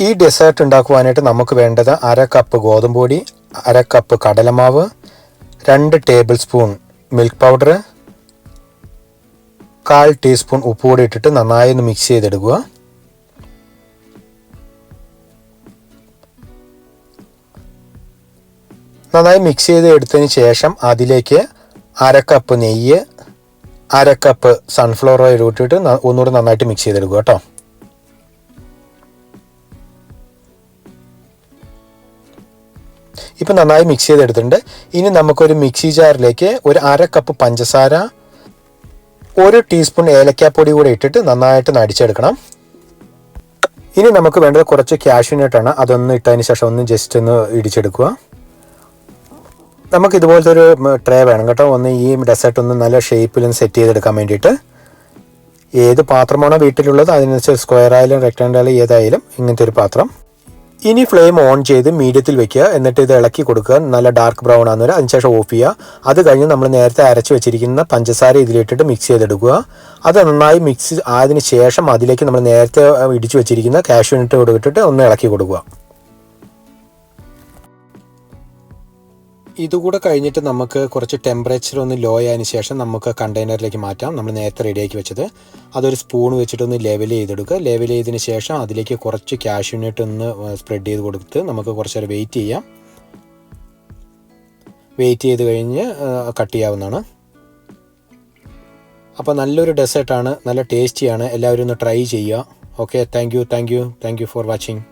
ഈ ഡെസേർട്ട് ഉണ്ടാക്കുവാനായിട്ട് നമുക്ക് വേണ്ടത് 1/2 കപ്പ് ഗോതമ്പ് പൊടി, 1/2 കപ്പ് കടലമാവ്, 2 table spoon milk powder, 1/4 teaspoon ഉപ്പ് കൂടി ഇട്ടിട്ട് നന്നായി ഒന്ന് മിക്സ് ചെയ്തെടുക്കുക. നന്നായി മിക്സ് ചെയ്ത് എടുത്തതിന് ശേഷം അതിലേക്ക് 1/2 കപ്പ് നെയ്യ്, 1/2 കപ്പ് സൺഫ്ലവർ ഓയിൽ ഇട്ടിട്ട് ഒന്നുകൂടി നന്നായിട്ട് മിക്സ് ചെയ്തെടുക്കുക കേട്ടോ. ഇപ്പം നന്നായി മിക്സ് ചെയ്തെടുത്തിട്ടുണ്ട്. ഇനി നമുക്കൊരു മിക്സി ജാറിലേക്ക് ഒരു 1/2 കപ്പ് പഞ്ചസാര, 1 ടീസ്പൂൺ ഏലക്കാപ്പൊടി കൂടെ ഇട്ടിട്ട് നന്നായിട്ട് അടിച്ചെടുക്കണം. ഇനി നമുക്ക് വേണ്ടത് കുറച്ച് കാഷ്യൂ നട്ടാണ്. അതൊന്ന് ഇട്ടതിന് ശേഷം ഒന്ന് ജസ്റ്റ് ഒന്ന് ഇടിച്ചെടുക്കുക. നമുക്ക് ഇതുപോലത്തെ ഒരു ട്രേ വേണം കേട്ടോ, ഒന്ന് ഈ ഡെസേർട്ട് ഒന്ന് നല്ല ഷേപ്പിലൊന്ന് സെറ്റ് ചെയ്തെടുക്കാൻ വേണ്ടിയിട്ട്. ഏത് പാത്രമാണോ വീട്ടിലുള്ളത് അതിനനുസരിച്ച് സ്ക്വയർ ആയാലും റെക്ടാങ്കിൾ ആയാലും ഏതായാലും ഇങ്ങനത്തെ ഒരു പാത്രം. ഇനി ഫ്ലെയിം ഓൺ ചെയ്ത് മീഡിയത്തിൽ വെക്കുക. എന്നിട്ട് ഇത് ഇളക്കി കൊടുക്കുക. നല്ല ഡാർക്ക് ബ്രൗൺ ആകുന്നവരെ അതിനുശേഷം ഓഫ് ചെയ്യുക. അത് കഴിഞ്ഞ് നമ്മൾ നേരത്തെ അരച്ച് വെച്ചിരിക്കുന്ന പഞ്ചസാര ഇതിലിട്ടിട്ട് മിക്സ് ചെയ്തെടുക്കുക. അത് നന്നായി മിക്സ് ആയതിനു ശേഷം അതിലേക്ക് നമ്മൾ നേരത്തെ ഇടിച്ചു വെച്ചിരിക്കുന്ന കാഷ്യൂ നട്ട് ഇട്ടിട്ട് ഒന്ന് ഇളക്കി കൊടുക്കുക. ഇതുകൂടെ കഴിഞ്ഞിട്ട് നമുക്ക് കുറച്ച് ടെമ്പറേച്ചർ ഒന്ന് ലോ ആയതിനു ശേഷം നമുക്ക് കണ്ടെയ്നറിലേക്ക് മാറ്റാം. നമ്മൾ നേരത്തെ റെഡിയാക്കി വെച്ചത് അതൊരു സ്പൂൺ വെച്ചിട്ടൊന്ന് ലെവൽ ചെയ്തെടുക്കുക. ലെവൽ ചെയ്തതിന് ശേഷം അതിലേക്ക് കുറച്ച് കാഷ്യൂ നട്ട് ഒന്ന് സ്പ്രെഡ് ചെയ്ത് കൊടുത്ത് നമുക്ക് കുറച്ച് നേരം വെയിറ്റ് ചെയ്യാം. വെയിറ്റ് ചെയ്ത് കഴിഞ്ഞ് കട്ട് ചെയ്യാവുന്നതാണ്. അപ്പോൾ നല്ലൊരു ഡെസേർട്ടാണ്, നല്ല ടേസ്റ്റിയാണ്. എല്ലാവരും ഒന്ന് ട്രൈ ചെയ്യുക. Okay, thank you for watching.